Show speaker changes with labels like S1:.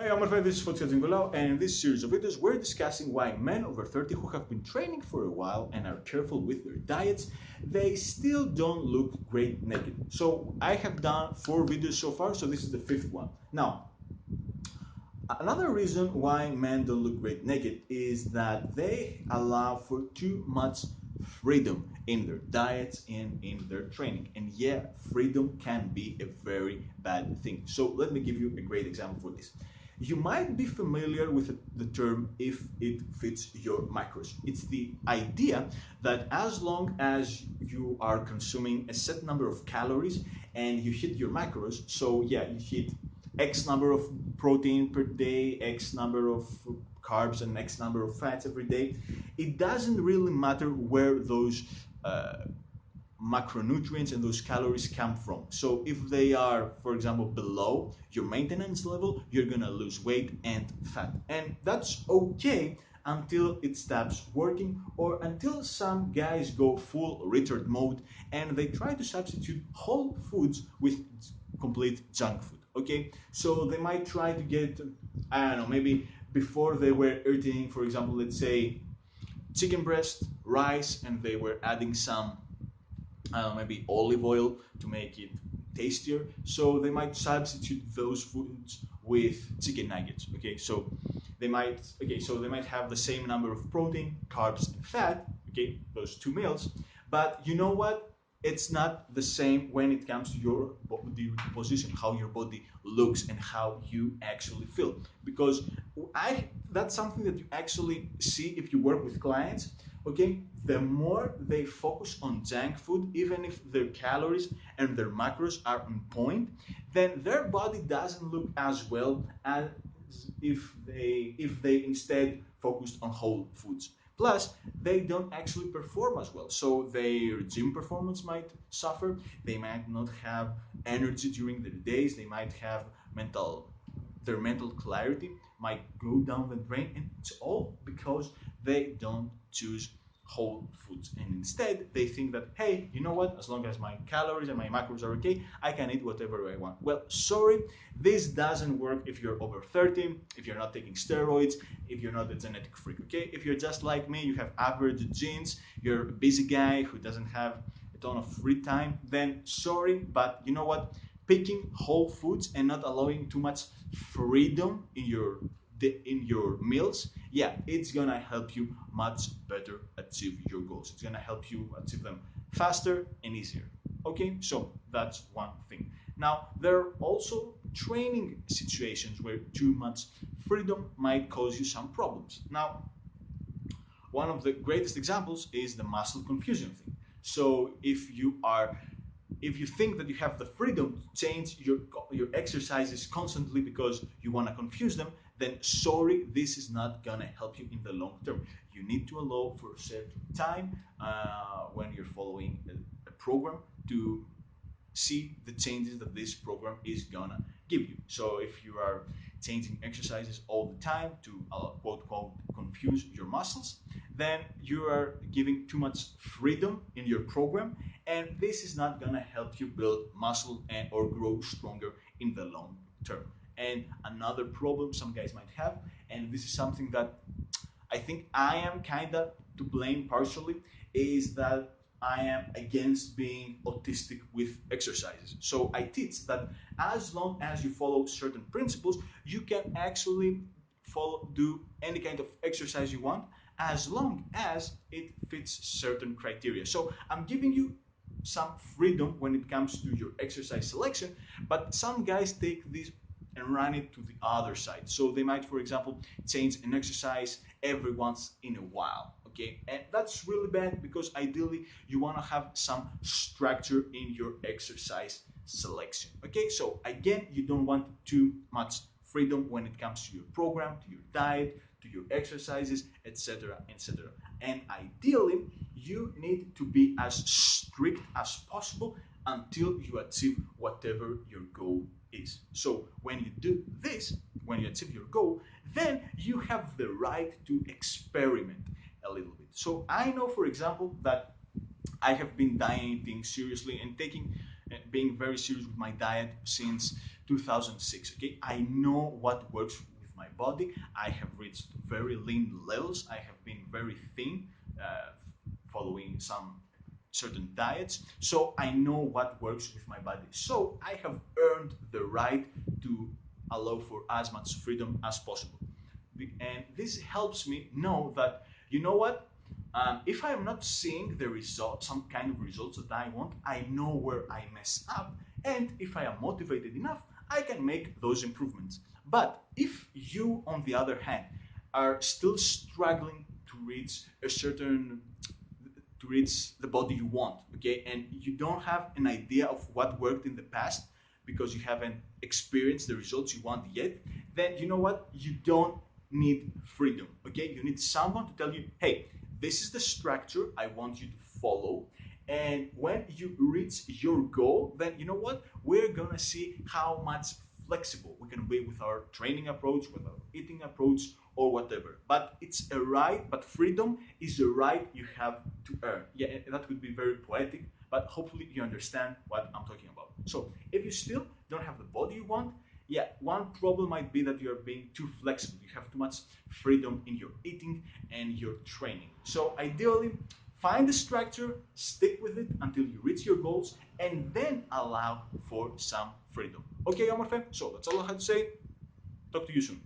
S1: Hey, I'm Rafael, this is Fotis Zingolau, and in this series of videos, we're discussing why men over 30 who have been training for a while and are careful with their diets, they still don't look great naked. So I have done 4 videos so far, so this is the 5th one. Now, another reason why men don't look great naked is that they allow for too much freedom in their diets and in their training. And yeah, freedom can be a very bad thing. So let me give you a great example for this. You might be familiar with the term if it fits your macros. It's the idea that as long as you are consuming a set number of calories and you hit your macros, so yeah, you hit X number of protein per day, X number of carbs, and X number of fats every day, it doesn't really matter where those macronutrients and those calories come from. So if they are, for example, below your maintenance level, you're gonna lose weight and fat. And that's okay until it stops working or until some guys go full retard mode and they try to substitute whole foods with complete junk food. Okay, so they might try to get, I don't know, maybe before they were eating, for example, let's say chicken breast, rice, and they were adding some maybe olive oil to make it tastier. So they might substitute those foods with chicken nuggets. So they might have the same number of protein, carbs, and fat. Okay, those 2 meals. But you know what? It's not the same when it comes to your body composition, how your body looks, and how you actually feel. Because I that's something that you actually see if you work with clients. Okay, the more they focus on junk food, even if their calories and their macros are on point, then their body doesn't look as well as if they instead focused on whole foods. Plus, they don't actually perform as well. So their gym performance might suffer. They might not have energy during their days. They might have their mental clarity might go down the drain, and it's all because they don't choose whole foods, and instead they think that, hey, you know what, as long as my calories and my macros are okay, I can eat whatever I want. Well, sorry, this doesn't work if you're over 30, if you're not taking steroids, if you're not a genetic freak. Okay, if you're just like me, you have average genes, you're a busy guy who doesn't have a ton of free time, then sorry, but you know what, picking whole foods and not allowing too much freedom in your meals, yeah, it's gonna help you much better achieve your goals. It's gonna help you achieve them faster and easier. Okay, so that's one thing. Now, there are also training situations where too much freedom might cause you some problems. Now, one of the greatest examples is the muscle confusion thing. So if you think that you have the freedom to change your exercises constantly because you want to confuse them, then sorry, this is not gonna help you in the long term. You need to allow for a certain time when you're following a program to see the changes that this program is gonna give you. So if you are changing exercises all the time to quote quote confuse your muscles, then you are giving too much freedom in your program, and this is not gonna help you build muscle and or grow stronger in the long term. And another problem some guys might have, and this is something that I think I am kind of to blame partially, is that I am against being autistic with exercises. So I teach that as long as you follow certain principles, you can actually do any kind of exercise you want as long as it fits certain criteria. So I'm giving you some freedom when it comes to your exercise selection, but some guys take this and run it to the other side. So they might, for example, change an exercise every once in a while. Okay, and that's really bad because ideally you want to have some structure in your exercise selection. Okay, so again, you don't want too much freedom when it comes to your program, to your diet, to your exercises, etc., etc. And ideally, you need to be as strict as possible until you achieve whatever your goal is. So when you do this, when you achieve your goal, then you have the right to experiment a little bit. So I know, for example, that I have been dieting seriously and being very serious with my diet since 2006. Okay, I know what works my body. I have reached very lean levels. I have been very thin, following some certain diets. So I know what works with my body. So I have earned the right to allow for as much freedom as possible. And this helps me know that, you know what, if I am not seeing the result, some kind of results that I want, I know where I mess up. And if I am motivated enough, I can make those improvements. But if you, on the other hand, are still struggling to reach a certain to reach the body you want, okay, and you don't have an idea of what worked in the past because you haven't experienced the results you want yet, then you know what, you don't need freedom, okay, you need someone to tell you, hey, this is the structure I want you to follow, and when you reach your goal, then you know what, we're gonna see how much flexible we can be with our training approach, with our eating approach, or whatever. But it's a right, but freedom is a right you have to earn. Yeah, that would be very poetic, but hopefully you understand what I'm talking about. So if you still don't have the body you want, yeah, one problem might be that you're being too flexible. You have too much freedom in your eating and your training. So ideally, find the structure, stick with it until you reach your goals, and then allow for some freedom. Okay, Amorfe? So that's all I had to say. Talk to you soon.